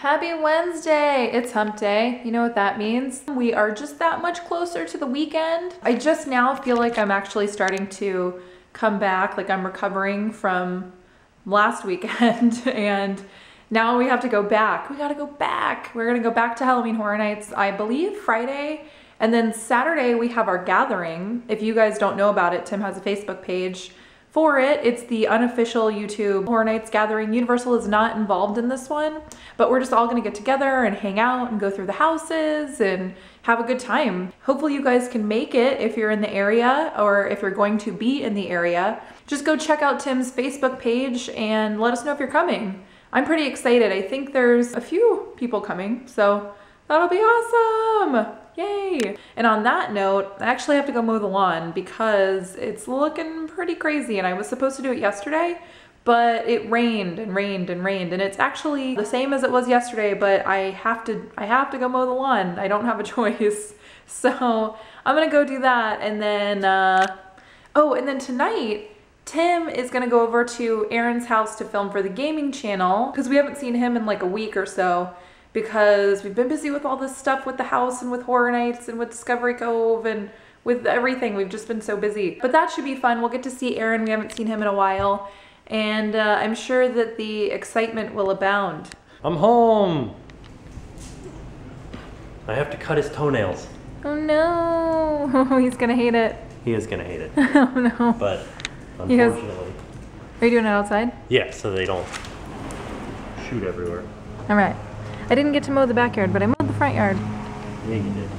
Happy Wednesday! It's hump day. You know what that means? We are just that much closer to the weekend. I just now feel like I'm actually starting to come back, like I'm recovering from last weekend and now we have to go back. We gotta go back. We're gonna go back to Halloween Horror Nights, I believe Friday, and then Saturday we have our gathering. If you guys don't know about it, Tim has a Facebook page for it. It's the unofficial YouTube Horror Nights gathering. Universal is not involved in this one, but we're just all gonna get together and hang out and go through the houses and have a good time. Hopefully you guys can make it if you're in the area or if you're going to be in the area. Just go check out Tim's Facebook page and let us know if you're coming. I'm pretty excited. I think there's a few people coming, so that'll be awesome. Yay! And on that note, I actually have to go mow the lawn because it's looking pretty crazy and I was supposed to do it yesterday, but it rained and rained and rained and it's actually the same as it was yesterday, but I have to go mow the lawn. I don't have a choice. So I'm gonna go do that and then, oh, and then tonight, Tim is gonna go over to Aaron's house to film for the gaming channel because we haven't seen him in like a week or so, because we've been busy with all this stuff with the house and with Horror Nights and with Discovery Cove and with everything. We've just been so busy. But that should be fun. We'll get to see Aaron. We haven't seen him in a while. And I'm sure that the excitement will abound. I'm home. I have to cut his toenails. Oh no. He's gonna hate it. He is gonna hate it. Oh no. But unfortunately. Are you doing it outside? Yeah, so they don't shoot everywhere. All right. I didn't get to mow the backyard, but I mowed the front yard. Yeah, you did.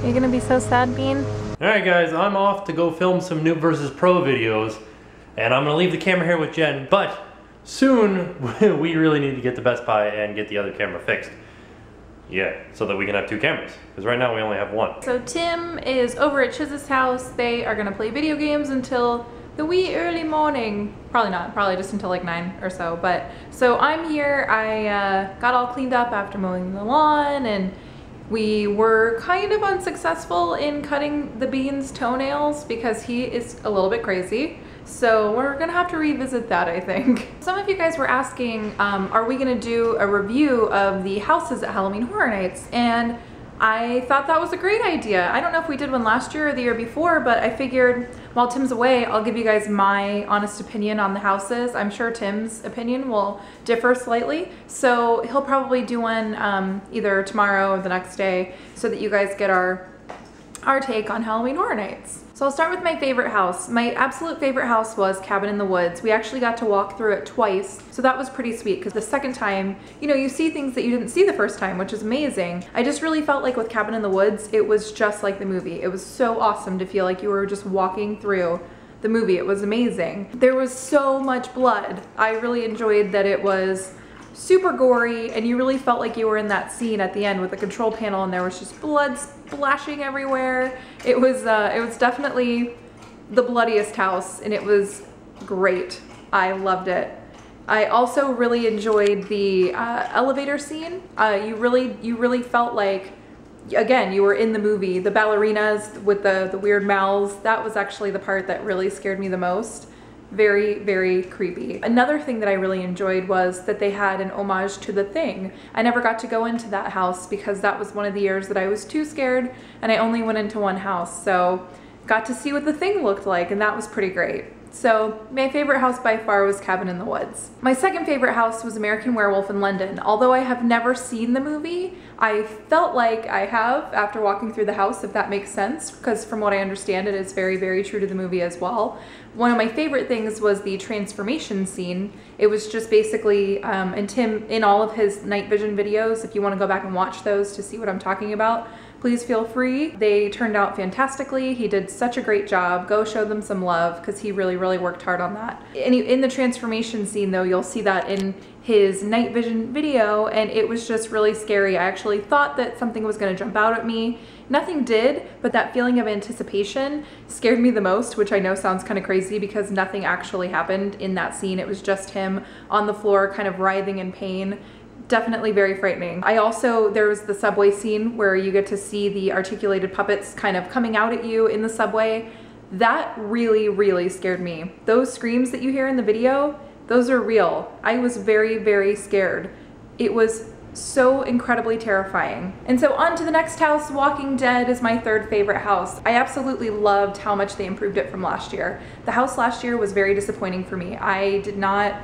You're gonna be so sad, Bean? Alright guys, I'm off to go film some Noob vs. Pro videos. And I'm gonna leave the camera here with Jen, but soon we really need to get to Best Buy and get the other camera fixed. Yeah, so that we can have two cameras. Because right now we only have one. So Tim is over at Chiz's house. They are gonna play video games until the wee early morning. Probably not, probably just until like 9 or so. But so I'm here, I got all cleaned up after mowing the lawn and we were kind of unsuccessful in cutting the Bean's toenails because he is a little bit crazy. So we're gonna have to revisit that, I think. Some of you guys were asking, are we gonna do a review of the houses at Halloween Horror Nights? And I thought that was a great idea. I don't know if we did one last year or the year before, but I figured while Tim's away, I'll give you guys my honest opinion on the houses. I'm sure Tim's opinion will differ slightly. So he'll probably do one either tomorrow or the next day so that you guys get our take on Halloween Horror Nights. So I'll start with my favorite house. My absolute favorite house was Cabin in the Woods. We actually got to walk through it twice, so that was pretty sweet because the second time, you know, you see things that you didn't see the first time, which is amazing. I just really felt like with Cabin in the Woods, it was just like the movie. It was so awesome to feel like you were just walking through the movie. It was amazing. There was so much blood. I really enjoyed that it was super gory and you really felt like you were in that scene at the end with the control panel and there was just blood splashing everywhere. It was definitely the bloodiest house and it was great. I loved it. I also really enjoyed the elevator scene. You really felt like, again, you were in the movie. The ballerinas with the weird mouths, that was actually the part that really scared me the most. Very, very creepy. Another thing that I really enjoyed was that they had an homage to The Thing. I never got to go into that house because that was one of the years that I was too scared and I only went into one house. So got to see what The Thing looked like and that was pretty great. So my favorite house by far was Cabin in the Woods. My second favorite house was American Werewolf in London. Although I have never seen the movie, I felt like I have after walking through the house, if that makes sense, because from what I understand, it is very, very true to the movie as well. One of my favorite things was the transformation scene. It was just basically, and Tim, in all of his night vision videos, if you want to go back and watch those to see what I'm talking about, please feel free. They turned out fantastically. He did such a great job. Go show them some love because he really, really worked hard on that. And in the transformation scene though, you'll see that in his night vision video and it was just really scary. I actually thought that something was gonna jump out at me. Nothing did, but that feeling of anticipation scared me the most, which I know sounds kind of crazy because nothing actually happened in that scene. It was just him on the floor kind of writhing in pain. Definitely very frightening. There was the subway scene where you get to see the articulated puppets kind of coming out at you in the subway. That really, really scared me. Those screams that you hear in the video, those are real. I was very, very scared. It was so incredibly terrifying. And so on to the next house. Walking Dead is my third favorite house. I absolutely loved how much they improved it from last year. The house last year was very disappointing for me. I did not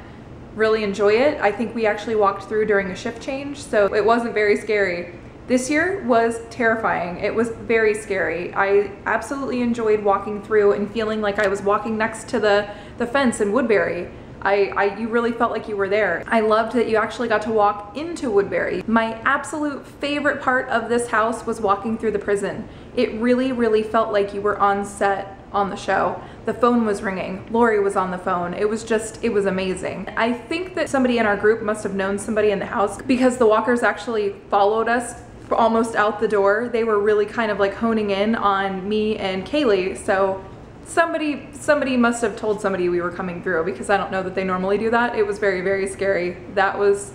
really enjoy it. I think we actually walked through during a shift change, so it wasn't very scary. This year was terrifying. It was very scary. I absolutely enjoyed walking through and feeling like I was walking next to the fence in Woodbury. You really felt like you were there. I loved that you actually got to walk into Woodbury. My absolute favorite part of this house was walking through the prison. It really felt like you were on set on the show. The phone was ringing. Lori was on the phone. It was amazing. I think that somebody in our group must have known somebody in the house because the walkers actually followed us almost out the door. They were really kind of like honing in on me and Kaylee, so somebody must have told somebody we were coming through, because I don't know that they normally do that. It was very scary. That was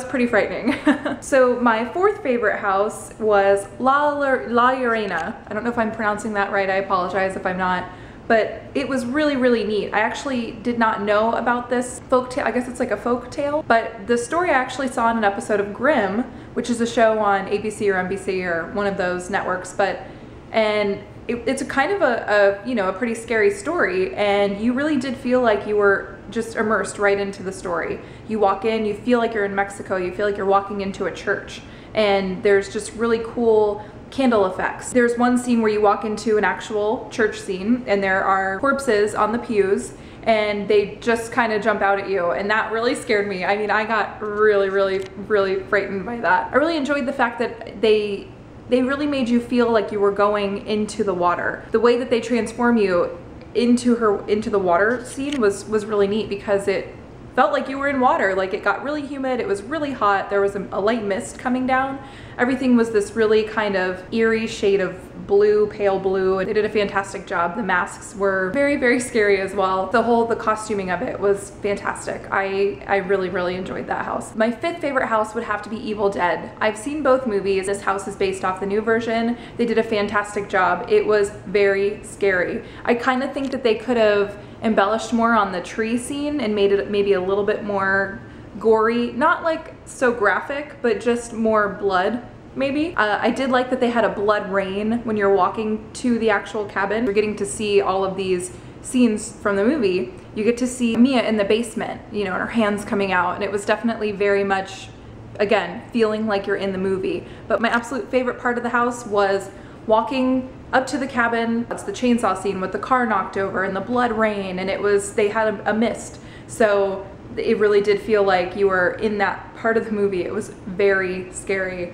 pretty frightening. So my fourth favorite house was La Llorona. I don't know if I'm pronouncing that right. I apologize if I'm not. But it was really neat. I actually did not know about this folk tale. I guess it's like a folk tale. But the story I actually saw in an episode of Grimm, which is a show on ABC or NBC or one of those networks. It's a kind of a pretty scary story, and you really did feel like you were just immersed right into the story. You walk in, you feel like you're in Mexico, you feel like you're walking into a church, and there's just really cool candle effects. There's one scene where you walk into an actual church scene and there are corpses on the pews and they just kind of jump out at you, and that really scared me. I mean, I got really frightened by that. I really enjoyed the fact that they really made you feel like you were going into the water. The way that they transform you into the water scene was really neat, because it felt like you were in water. Like, it got really humid, it was really hot, there was a light mist coming down. Everything was this really kind of eerie shade of blue, pale blue. They did a fantastic job. The masks were very scary as well. The costuming of it was fantastic. I really enjoyed that house. My fifth favorite house would have to be Evil Dead. I've seen both movies. This house is based off the new version. They did a fantastic job. It was very scary. I kind of think that they could have embellished more on the tree scene and made it maybe a little bit more gory, not like so graphic, but just more blood maybe. I did like that they had a blood rain when you're walking to the actual cabin. You're getting to see all of these scenes from the movie. You get to see Mia in the basement, and her hands coming out, and it was definitely very much, again, feeling like you're in the movie. But my absolute favorite part of the house was walking up to the cabin. It's the chainsaw scene with the car knocked over and the blood rain, and they had a mist. So it really did feel like you were in that part of the movie. It was very scary.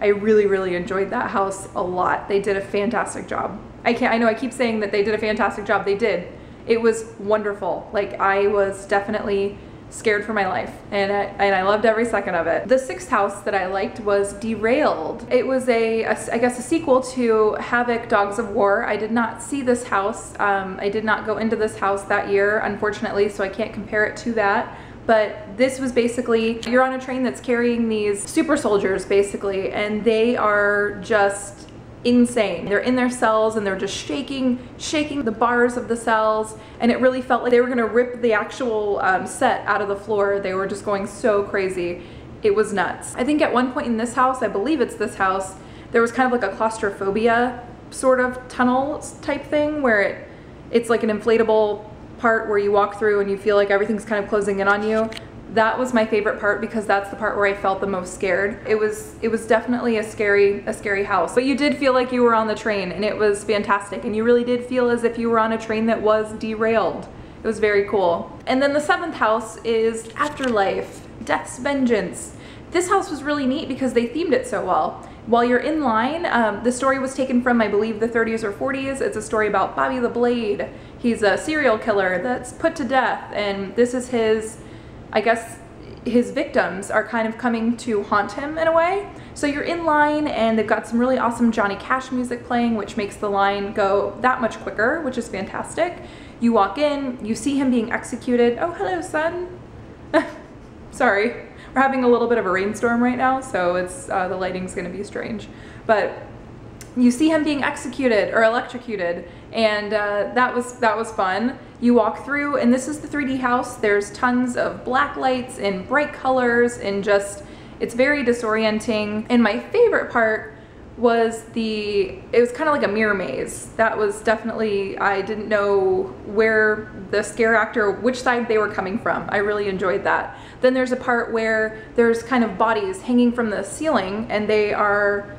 I really enjoyed that house a lot. They did a fantastic job. I know I keep saying that they did a fantastic job. They did. It was wonderful. Like, I was definitely scared for my life, and I loved every second of it. The sixth house that I liked was Derailed. It was I guess a sequel to Havoc Dogs of War. I did not see this house. I did not go into this house that year, unfortunately, so I can't compare it to that. But this was basically, you're on a train that's carrying these super soldiers basically, and they are just insane. They're in their cells and they're just shaking the bars of the cells, and it really felt like they were gonna rip the actual set out of the floor. They were just going so crazy. It was nuts. I think at one point in this house, I believe it's this house, there was kind of like a claustrophobia sort of tunnel type thing where it's like an inflatable part where you walk through and you feel like everything's kind of closing in on you. That was my favorite part, because that's the part where I felt the most scared. It was definitely a scary house, but you did feel like you were on the train, and it was fantastic, and you really did feel as if you were on a train that was derailed. It was very cool. And then the seventh house is Afterlife, Death's Vengeance. This house was really neat because they themed it so well. While you're in line, the story was taken from, I believe, the 30s or 40s. It's a story about Bobby the Blade. He's a serial killer that's put to death, and this is I guess his victims are kind of coming to haunt him in a way. So you're in line, and they've got some really awesome Johnny Cash music playing, which makes the line go that much quicker, which is fantastic. You walk in, you see him being executed. Oh, hello, son. Sorry. We're having a little bit of a rainstorm right now, so it's the lighting's gonna be strange. But you see him being executed or electrocuted, and that was fun. You walk through, and this is the 3D house. There's tons of black lights and bright colors, and just, It's very disorienting. And my favorite part was it was kind of like a mirror maze. That was definitely, I didn't know where the scare actor, which side they were coming from. I really enjoyed that. Then there's a part where there's kind of bodies hanging from the ceiling, and they are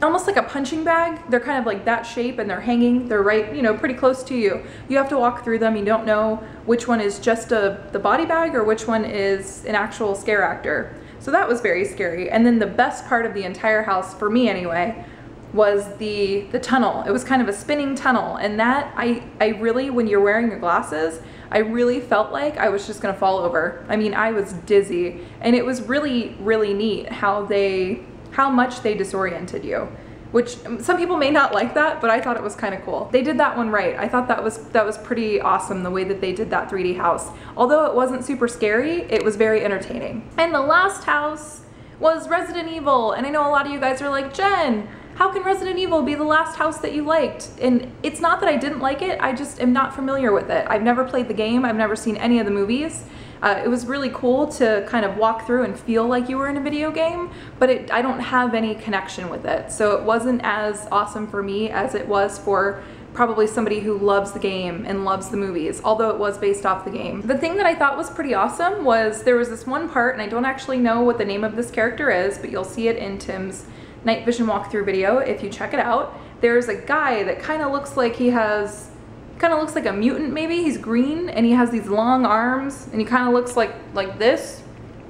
almost like a punching bag. They're kind of like that shape, and they're hanging, they're right, you know, pretty close to you. You have to walk through them. You don't know which one is just the body bag or which one is an actual scare actor. So that was very scary. And then the best part of the entire house, for me anyway, was the tunnel. It was kind of a spinning tunnel, and that I really, when you're wearing your glasses, I really felt like I was just gonna fall over. I mean, I was dizzy, and it was really, really neat how much they disoriented you, which some people may not like that, but I thought it was kind of cool. They did that one right. I thought that was pretty awesome, the way that they did that 3D house. Although it wasn't super scary, it was very entertaining. And the last house was Resident Evil, and I know a lot of you guys are like, Jen, how can Resident Evil be the last house that you liked? And it's not that I didn't like it, I just am not familiar with it. I've never played the game, I've never seen any of the movies. It was really cool to kind of walk through and feel like you were in a video game, but I don't have any connection with it. So it wasn't as awesome for me as it was for probably somebody who loves the game and loves the movies, although it was based off the game. The thing that I thought was pretty awesome was there was this one part, and I don't actually know what the name of this character is, but you'll see it in Tim's night vision walkthrough video if you check it out. There's a guy that kind of looks like looks like a mutant maybe. He's green and he has these long arms, and he kind of looks like this.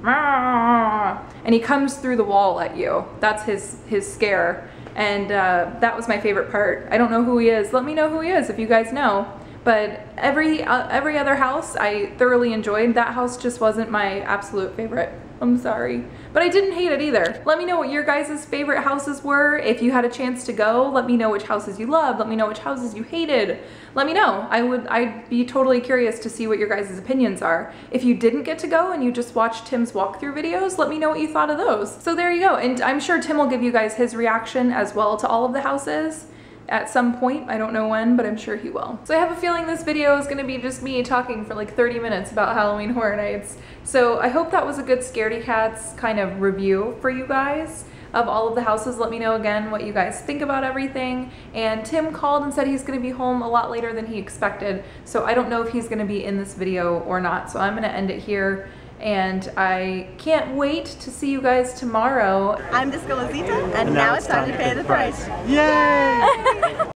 And he comes through the wall at you. That's his scare. And that was my favorite part. I don't know who he is. Let me know who he is if you guys know. But every other house I thoroughly enjoyed. That house just wasn't my absolute favorite. I'm sorry. But I didn't hate it either. Let me know what your guys' favorite houses were. If you had a chance to go, let me know which houses you loved. Let me know which houses you hated. Let me know. I'd be totally curious to see what your guys' opinions are. If you didn't get to go and you just watched Tim's walkthrough videos, let me know what you thought of those. So there you go. And I'm sure Tim will give you guys his reaction as well to all of the houses at some point. I don't know when, but I'm sure he will. So I have a feeling this video is gonna be just me talking for like 30 minutes about Halloween Horror Nights. So I hope that was a good Scaredy Cats kind of review for you guys of all of the houses. Let me know again what you guys think about everything. And Tim called and said he's gonna be home a lot later than he expected. So I don't know if he's gonna be in this video or not. So I'm gonna end it here. And I can't wait to see you guys tomorrow. I'm Disco Lazita, and now it's time to pay the price. Yay!